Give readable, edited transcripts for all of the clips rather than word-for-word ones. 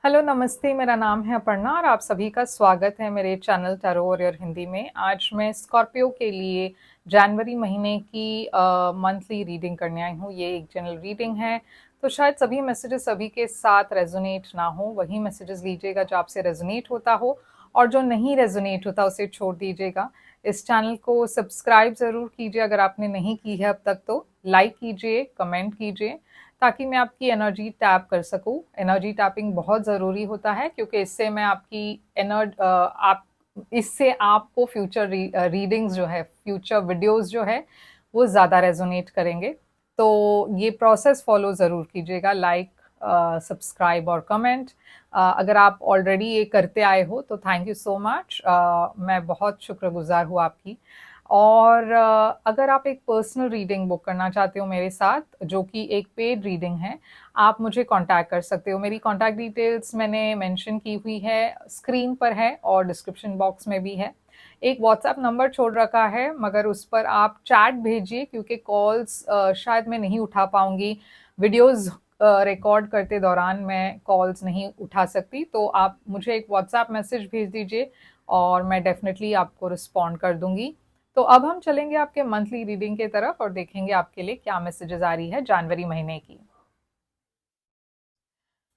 Hello, नमस्ते। मेरा नाम है अपर्णा और आप सभी का स्वागत है मेरे चैनल टैरो वॉरियर हिंदी में। आज मैं स्कॉर्पियो के लिए जनवरी महीने की मंथली रीडिंग करने आई हूँ। ये एक जनरल रीडिंग है, तो शायद सभी मैसेजेस सभी के साथ रेजोनेट ना हो। वही मैसेजेस लीजिएगा जो आपसे रेजोनेट होता हो, और जो नहीं रेजोनेट होता उसे छोड़ दीजिएगा। इस चैनल को सब्सक्राइब ज़रूर कीजिए अगर आपने नहीं की है अब तक तो। लाइक कीजिए, कमेंट कीजिए, ताकि मैं आपकी एनर्जी टैप कर सकूं। एनर्जी टैपिंग बहुत ज़रूरी होता है, क्योंकि इससे मैं आपकी आप इससे आपको फ्यूचर रीडिंग्स जो है, फ्यूचर वीडियोस जो है, वो ज़्यादा रेजोनेट करेंगे। तो ये प्रोसेस फॉलो ज़रूर कीजिएगा, लाइक, सब्सक्राइब और कमेंट। अगर आप ऑलरेडी ये करते आए हो तो थैंक यू सो मच। मैं बहुत शुक्रगुजार हूँ आपकी। और अगर आप एक पर्सनल रीडिंग बुक करना चाहते हो मेरे साथ, जो कि एक पेड रीडिंग है, आप मुझे कांटेक्ट कर सकते हो। मेरी कांटेक्ट डिटेल्स मैंने मेंशन की हुई है, स्क्रीन पर है और डिस्क्रिप्शन बॉक्स में भी है। एक व्हाट्सएप नंबर छोड़ रखा है, मगर उस पर आप चैट भेजिए, क्योंकि कॉल्स शायद मैं नहीं उठा पाऊंगी। वीडियोस रिकॉर्ड करते दौरान मैं कॉल्स नहीं उठा सकती, तो आप मुझे एक व्हाट्सएप मैसेज भेज दीजिए और मैं डेफिनेटली आपको रिस्पॉन्ड कर दूंगी। तो अब हम चलेंगे आपके मंथली रीडिंग की तरफ और देखेंगे आपके लिए क्या मैसेजेस आ रही है जनवरी महीने की।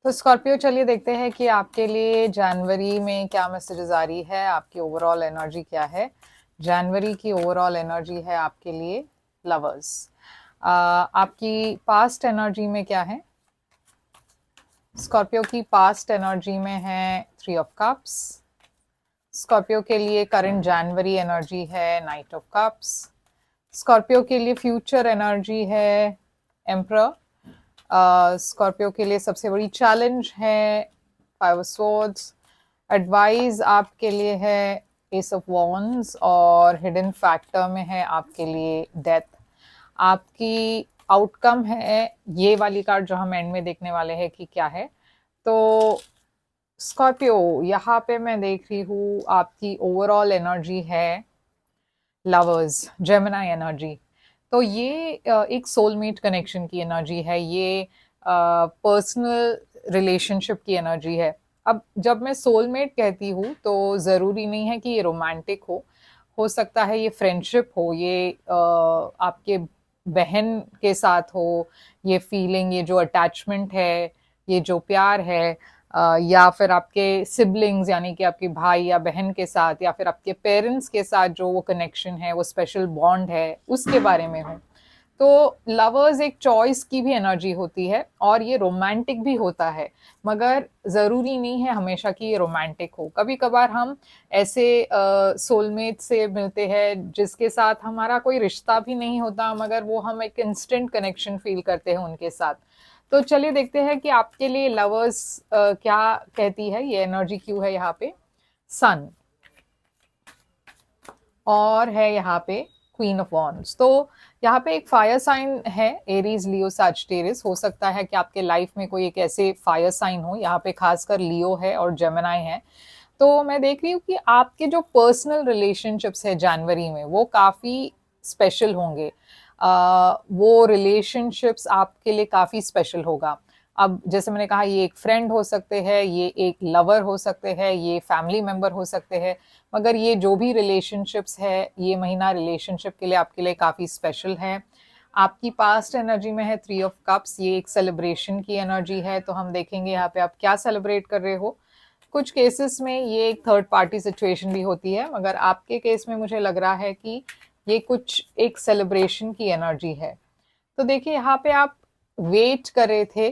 तो स्कॉर्पियो, चलिए देखते हैं कि आपके लिए जनवरी में क्या मैसेजेस आ रही है, आपकी ओवरऑल एनर्जी क्या है। जनवरी की ओवरऑल एनर्जी है आपके लिए लवर्स। आपकी पास्ट एनर्जी में क्या है? स्कॉर्पियो की पास्ट एनर्जी में है थ्री ऑफ कप्स। स्कॉर्पियो के लिए करंट जनवरी एनर्जी है नाइट ऑफ कप्स। स्कॉर्पियो के लिए फ्यूचर एनर्जी है एम्परर। स्कॉर्पियो के लिए सबसे बड़ी चैलेंज है फाइव ऑफ स्वॉर्ड्स। एडवाइस आपके लिए है एस ऑफ वॉन्ड्स, और हिडन फैक्टर में है आपके लिए डेथ। आपकी आउटकम है ये वाली कार्ड जो हम एंड में देखने वाले हैं कि क्या है। तो स्कॉर्पियो, यहाँ पे मैं देख रही हूँ आपकी ओवरऑल एनर्जी है लवर्स, जेमिनी एनर्जी। तो ये एक सोलमेट कनेक्शन की एनर्जी है, ये पर्सनल रिलेशनशिप की एनर्जी है। अब जब मैं सोलमेट कहती हूँ तो ज़रूरी नहीं है कि ये रोमांटिक हो सकता है ये फ्रेंडशिप हो, ये आपके बहन के साथ हो। ये फीलिंग, ये जो अटैचमेंट है, ये जो प्यार है, या फिर आपके सिबलिंग्स यानी कि आपके भाई या बहन के साथ, या फिर आपके पेरेंट्स के साथ जो वो कनेक्शन है, वो स्पेशल बॉन्ड है, उसके बारे में हो। तो लवर्स एक चॉइस की भी एनर्जी होती है और ये रोमांटिक भी होता है, मगर ज़रूरी नहीं है हमेशा कि ये रोमांटिक हो। कभी कभार हम ऐसे सोलमेट से मिलते हैं जिसके साथ हमारा कोई रिश्ता भी नहीं होता, मगर वो हम एक इंस्टेंट कनेक्शन फील करते हैं उनके साथ। तो चलिए देखते हैं कि आपके लिए लवर्स क्या कहती है, ये एनर्जी क्यों है यहाँ पे। सन, और है यहाँ पे क्वीन ऑफ वॉन्ड्स। तो यहाँ पे एक फायर साइन है, एरीज, लियो, सैजिटेरियस। हो सकता है कि आपके लाइफ में कोई एक ऐसे फायर साइन हो, यहाँ पे खासकर लियो है और जेमिनी है। तो मैं देख रही हूँ कि आपके जो पर्सनल रिलेशनशिप्स है जनवरी में, वो काफ़ी स्पेशल होंगे। वो रिलेशनशिप्स आपके लिए काफ़ी स्पेशल होगा। अब जैसे मैंने कहा, ये एक फ्रेंड हो सकते हैं, ये एक लवर हो सकते हैं, ये फैमिली मेंबर हो सकते हैं, मगर ये जो भी रिलेशनशिप्स है, ये महीना रिलेशनशिप के लिए आपके लिए काफ़ी स्पेशल है। आपकी पास्ट एनर्जी में है थ्री ऑफ कप्स, ये एक सेलिब्रेशन की एनर्जी है। तो हम देखेंगे यहाँ पे आप क्या सेलिब्रेट कर रहे हो। कुछ केसेस में ये एक थर्ड पार्टी सिचुएशन भी होती है, मगर आपके केस में मुझे लग रहा है कि ये कुछ एक सेलिब्रेशन की एनर्जी है। तो देखिए, यहाँ पे आप वेट कर रहे थे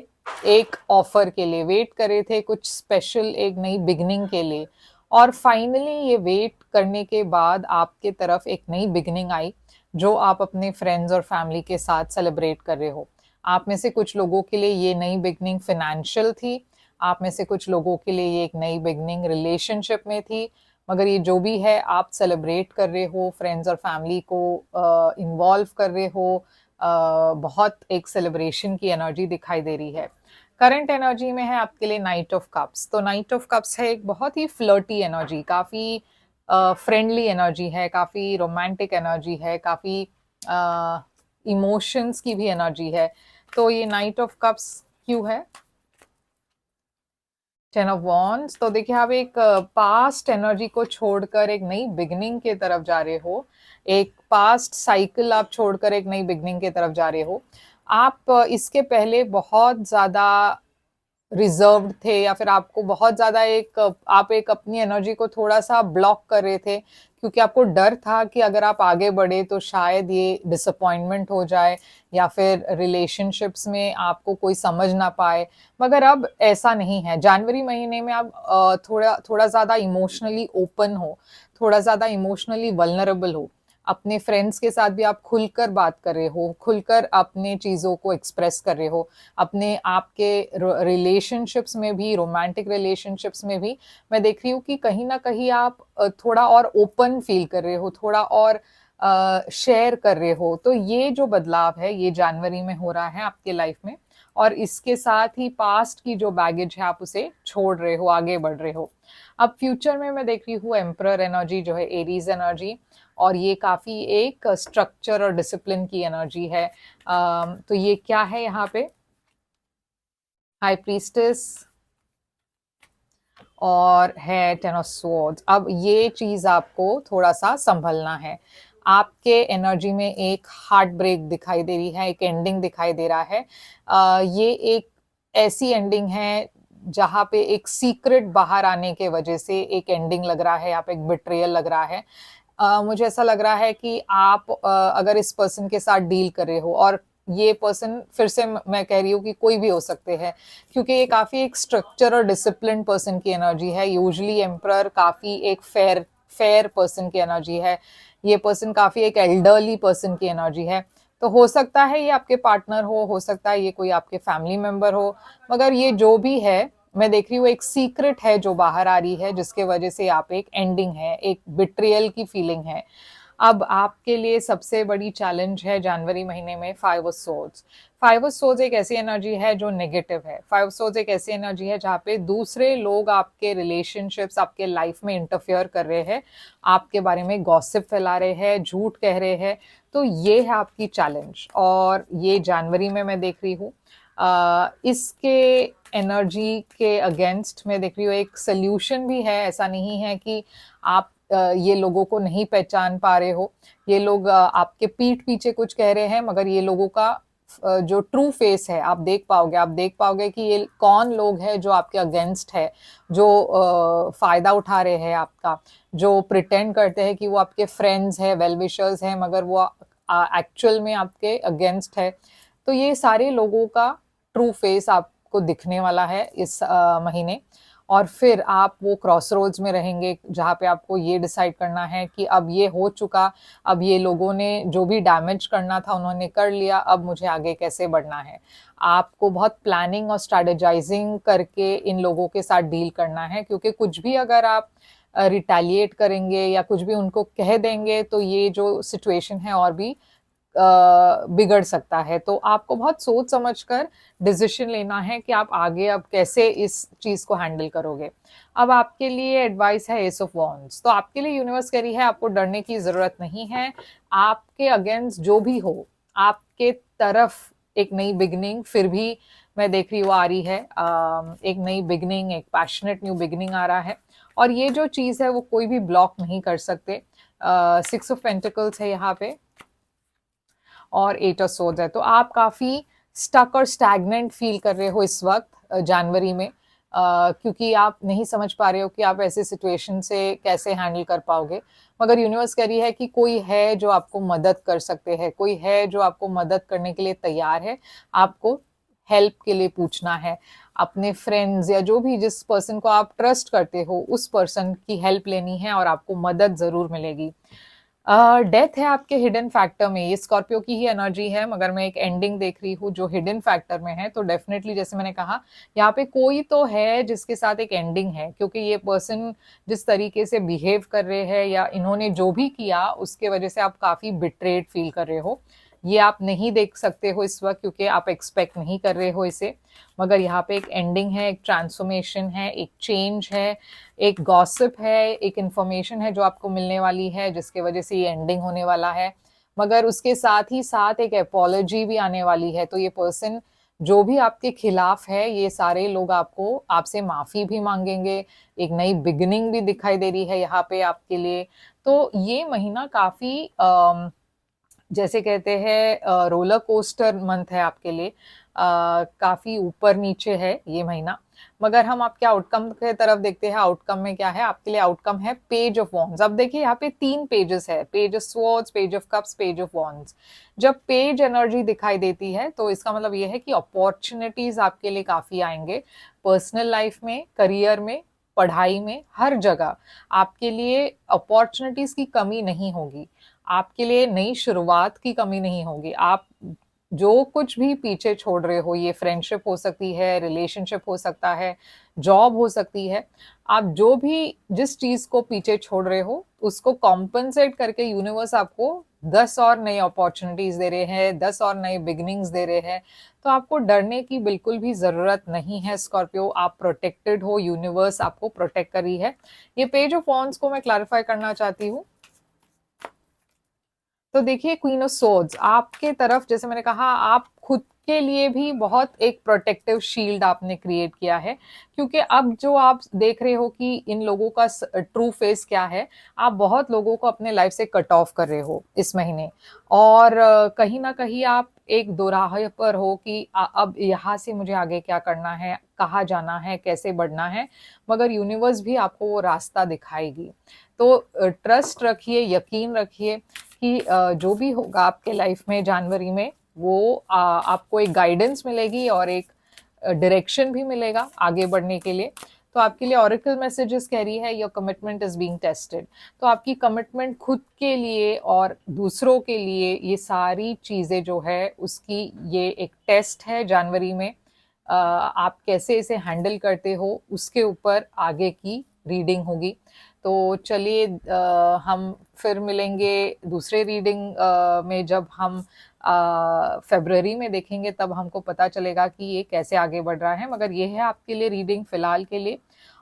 एक ऑफर के लिए, वेट कर रहे थे कुछ स्पेशल, एक नई बिगनिंग के लिए, और फाइनली ये वेट करने के बाद आपके तरफ एक नई बिगनिंग आई, जो आप अपने फ्रेंड्स और फैमिली के साथ सेलिब्रेट कर रहे हो। आप में से कुछ लोगों के लिए ये नई बिगनिंग फाइनेंशियल थी, आप में से कुछ लोगों के लिए ये एक नई बिगनिंग रिलेशनशिप में थी, मगर ये जो भी है आप सेलिब्रेट कर रहे हो, फ्रेंड्स और फैमिली को इन्वॉल्व कर रहे हो। बहुत एक सेलिब्रेशन की एनर्जी दिखाई दे रही है। करंट एनर्जी में है आपके लिए नाइट ऑफ कप्स। तो नाइट ऑफ कप्स है एक बहुत ही फ्लर्टी एनर्जी, काफ़ी फ्रेंडली एनर्जी है, काफ़ी रोमांटिक एनर्जी है, काफ़ी इमोशंस की भी एनर्जी है। तो ये नाइट ऑफ कप्स क्यों है? टेन ऑफ वॉन्ड्स, तो देखिए आप एक पास्ट एनर्जी को छोड़कर एक नई बिगनिंग के तरफ जा रहे हो, एक पास्ट साइकिल आप छोड़कर एक नई बिगनिंग के तरफ जा रहे हो। आप इसके पहले बहुत ज़्यादा रिजर्व्ड थे, या फिर आपको बहुत ज़्यादा एक आप एक अपनी एनर्जी को थोड़ा-सा ब्लॉक कर रहे थे, क्योंकि आपको डर था कि अगर आप आगे बढ़े तो शायद ये डिसअपॉइंटमेंट हो जाए, या फिर रिलेशनशिप्स में आपको कोई समझ ना पाए। मगर अब ऐसा नहीं है। जनवरी महीने में आप थोड़ा ज़्यादा इमोशनली ओपन हो, थोड़ा ज़्यादा इमोशनली वल्नरेबल हो। अपने फ्रेंड्स के साथ भी आप खुलकर बात कर रहे हो, खुलकर अपने चीज़ों को एक्सप्रेस कर रहे हो। अपने आपके रिलेशनशिप्स में भी, रोमांटिक रिलेशनशिप्स में भी मैं देख रही हूँ कि कहीं ना कहीं आप थोड़ा और ओपन फील कर रहे हो, थोड़ा और शेयर कर रहे हो। तो ये जो बदलाव है ये जनवरी में हो रहा है आपके लाइफ में, और इसके साथ ही पास्ट की जो बैगेज है आप उसे छोड़ रहे हो, आगे बढ़ रहे हो। अब फ्यूचर में मैं देख रही हूँ एम्परर एनर्जी जो है, एरीज एनर्जी, और ये काफी एक स्ट्रक्चर और डिसिप्लिन की एनर्जी है। तो ये क्या है यहाँ पे, हाई प्रीस्टेस और है टेन ऑफ स्वॉर्ड्स। अब ये चीज आपको थोड़ा सा संभलना है। आपके एनर्जी में एक हार्ट ब्रेक दिखाई दे रही है, एक एंडिंग दिखाई दे रहा है। ये एक ऐसी एंडिंग है जहाँ पे एक सीक्रेट बाहर आने के वजह से एक एंडिंग लग रहा है, यहाँ पे एक बिट्रेयल लग रहा है। मुझे ऐसा लग रहा है कि आप अगर इस पर्सन के साथ डील कर रहे हो, और ये पर्सन फिर से मैं कह रही हूँ कि कोई भी हो सकते हैं, क्योंकि ये काफी एक स्ट्रक्चर और डिसिप्लिन पर्सन की एनर्जी है। यूजुअली एम्परर काफी एक फेयर फेयर पर्सन की एनर्जी है। ये पर्सन काफी एक एल्डरली पर्सन की एनर्जी है। तो हो सकता है ये आपके पार्टनर हो सकता है ये कोई आपके फैमिली मेंबर हो, मगर ये जो भी है, मैं देख रही हूँ एक सीक्रेट है जो बाहर आ रही है, जिसके वजह से आप एक एंडिंग है, एक बिट्रियल की फीलिंग है। अब आपके लिए सबसे बड़ी चैलेंज है जनवरी महीने में five of swords. Five of swords एक ऐसी एनर्जी है जो नेगेटिव है। फाइव ऑफ सोर्ड्स एक ऐसी एनर्जी है जहाँ पे दूसरे लोग आपके रिलेशनशिप्स, आपके लाइफ में इंटरफेयर कर रहे हैं, आपके बारे में गॉसिप फैला रहे हैं, झूठ कह रहे हैं। तो ये है आपकी चैलेंज, और ये जनवरी में मैं देख रही हूँ। इसके एनर्जी के अगेंस्ट मैं देख रही हूँ एक सोल्यूशन भी है। ऐसा नहीं है कि आप ये लोगों को नहीं पहचान पा रहे हो, ये लोग आपके पीठ पीछे कुछ कह रहे हैं, मगर ये लोगों का जो ट्रू फेस है आप देख पाओगे। आप देख पाओगे कि ये कौन लोग हैं जो आपके अगेंस्ट है, जो फायदा उठा रहे हैं आपका, जो प्रिटेंड करते हैं कि वो आपके फ्रेंड्स हैं, वेल विशर्स हैं, मगर वो एक्चुअल में आपके अगेंस्ट है। तो ये सारे लोगों का ट्रू फेस आपको दिखने वाला है इस महीने। और फिर आप वो क्रॉस रोड्स में रहेंगे जहाँ पे आपको ये डिसाइड करना है कि अब ये हो चुका, अब ये लोगों ने जो भी डैमेज करना था उन्होंने कर लिया, अब मुझे आगे कैसे बढ़ना है। आपको बहुत प्लानिंग और स्ट्रेटेजाइजिंग करके इन लोगों के साथ डील करना है, क्योंकि कुछ भी अगर आप रिटेलिएट करेंगे या कुछ भी उनको कह देंगे तो ये जो सिचुएशन है और भी बिगड़ सकता है। तो आपको बहुत सोच समझकर डिसीजन लेना है कि आप आगे अब कैसे इस चीज को हैंडल करोगे। अब आपके लिए एडवाइस है एस ऑफ वॉन्ड्स। तो आपके लिए यूनिवर्स कह रही है आपको डरने की जरूरत नहीं है। आपके अगेंस्ट जो भी हो, आपके तरफ एक नई बिगनिंग फिर भी मैं देख रही हूँ आ रही है। एक नई बिगनिंग, एक पैशनेट न्यू बिगनिंग आ रहा है, और ये जो चीज है वो कोई भी ब्लॉक नहीं कर सकते। सिक्स ऑफ पेंटिकल्स है यहाँ पे, और एट ऑफ सोर्ड्स है। तो आप काफी स्टक और स्टैग्नेंट फील कर रहे हो इस वक्त जनवरी में, क्योंकि आप नहीं समझ पा रहे हो कि आप ऐसे सिचुएशन से कैसे हैंडल कर पाओगे। मगर यूनिवर्स कह रही है कि कोई है जो आपको मदद कर सकते हैं, कोई है जो आपको मदद करने के लिए तैयार है। आपको हेल्प के लिए पूछना है, अपने फ्रेंड्स या जो भी जिस पर्सन को आप ट्रस्ट करते हो उस पर्सन की हेल्प लेनी है, और आपको मदद जरूर मिलेगी। डेथ है आपके हिडन फैक्टर में। ये स्कॉर्पियो की ही एनर्जी है, मगर मैं एक एंडिंग देख रही हूँ जो हिडन फैक्टर में है। तो डेफिनेटली जैसे मैंने कहा, यहाँ पे कोई तो है जिसके साथ एक एंडिंग है, क्योंकि ये पर्सन जिस तरीके से बिहेव कर रहे हैं या इन्होंने जो भी किया उसके वजह से आप काफी बिट्रेड फील कर रहे हो। ये आप नहीं देख सकते हो इस वक्त, क्योंकि आप एक्सपेक्ट नहीं कर रहे हो इसे। मगर यहाँ पे एक एंडिंग है, एक ट्रांसफॉर्मेशन है, एक चेंज है, एक गॉसिप है, एक इंफॉर्मेशन है जो आपको मिलने वाली है, जिसके वजह से ये एंडिंग होने वाला है। मगर उसके साथ ही साथ एक एपोलॉजी भी आने वाली है। तो ये पर्सन जो भी आपके खिलाफ है ये सारे लोग आपको आपसे माफ़ी भी मांगेंगे, एक नई बिगिनिंग भी दिखाई दे रही है यहाँ पे आपके लिए। तो ये महीना काफ़ी जैसे कहते हैं रोलर कोस्टर मंथ है आपके लिए, काफ़ी ऊपर नीचे है ये महीना। मगर हम आपके आउटकम के तरफ देखते हैं, आउटकम में क्या है आपके लिए? आउटकम है पेज ऑफ वॉन्ड्स। अब देखिए यहाँ पे 3 पेजेस है, page of swords, page of cups, page of wands. जब पेज एनर्जी दिखाई देती है तो इसका मतलब ये है कि अपॉर्चुनिटीज आपके लिए काफ़ी आएंगे, पर्सनल लाइफ में, करियर में, पढ़ाई में, हर जगह आपके लिए अपॉर्चुनिटीज की कमी नहीं होगी। आपके लिए नई शुरुआत की कमी नहीं होगी। आप जो कुछ भी पीछे छोड़ रहे हो, ये फ्रेंडशिप हो सकती है, रिलेशनशिप हो सकता है, जॉब हो सकती है, आप जो भी जिस चीज़ को पीछे छोड़ रहे हो, उसको कॉम्पेंसेट करके यूनिवर्स आपको 10 और नई अपॉर्चुनिटीज़ दे रहे हैं, 10 और नए बिगिनिंग्स दे रहे हैं। तो आपको डरने की बिल्कुल भी ज़रूरत नहीं है स्कॉर्पियो, आप प्रोटेक्टेड हो, यूनिवर्स आपको प्रोटेक्ट कर रही है। ये पेज ऑफ वॉन्ड्स को मैं क्लैरिफाई करना चाहती हूँ। तो देखिए क्वीन ऑफ सोर्ड्स आपके तरफ, जैसे मैंने कहा, आप खुद के लिए भी बहुत एक प्रोटेक्टिव शील्ड आपने क्रिएट किया है, क्योंकि अब जो आप देख रहे हो कि इन लोगों का ट्रू फेस क्या है, आप बहुत लोगों को अपने लाइफ से कट ऑफ कर रहे हो इस महीने, और कहीं ना कहीं आप एक दोराहे पर हो कि अब यहाँ से मुझे आगे क्या करना है, कहाँ जाना है, कैसे बढ़ना है। मगर यूनिवर्स भी आपको वो रास्ता दिखाएगी। तो ट्रस्ट रखिए, यकीन रखिए कि जो भी होगा आपके लाइफ में जनवरी में, वो आपको एक गाइडेंस मिलेगी और एक डायरेक्शन भी मिलेगा आगे बढ़ने के लिए। तो आपके लिए ऑरेकल मैसेजेस कह रही है your commitment is being tested. तो आपकी कमिटमेंट खुद के लिए और दूसरों के लिए, ये सारी चीज़ें जो है उसकी ये एक टेस्ट है जनवरी में। आप कैसे इसे हैंडल करते हो उसके ऊपर आगे की रीडिंग होगी। तो चलिए हम फिर मिलेंगे दूसरे रीडिंग में, जब हम फरवरी में देखेंगे तब हमको पता चलेगा कि ये कैसे आगे बढ़ रहा है। मगर ये है आपके लिए रीडिंग फिलहाल के लिए,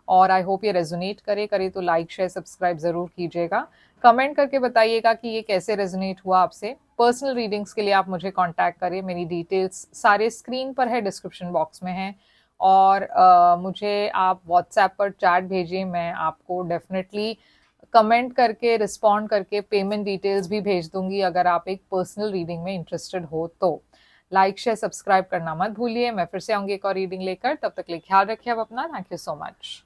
और आई होप ये रेजोनेट करे तो लाइक शेयर सब्सक्राइब ज़रूर कीजिएगा। कमेंट करके बताइएगा कि ये कैसे रेजोनेट हुआ आपसे। पर्सनल रीडिंग्स के लिए आप मुझे कांटेक्ट करें, मेरी डिटेल्स सारे स्क्रीन पर है, डिस्क्रिप्शन बॉक्स में है। और मुझे आप व्हाट्सएप पर चैट भेजिए, मैं आपको डेफिनेटली कमेंट करके, रिस्पॉन्ड करके पेमेंट डिटेल्स भी भेज दूंगी अगर आप एक पर्सनल रीडिंग में इंटरेस्टेड हो तो। लाइक शेयर सब्सक्राइब करना मत भूलिए। मैं फिर से आऊंगी एक और रीडिंग लेकर, तब तक लिए ख्याल रखिए आप अपना। Thank you so much.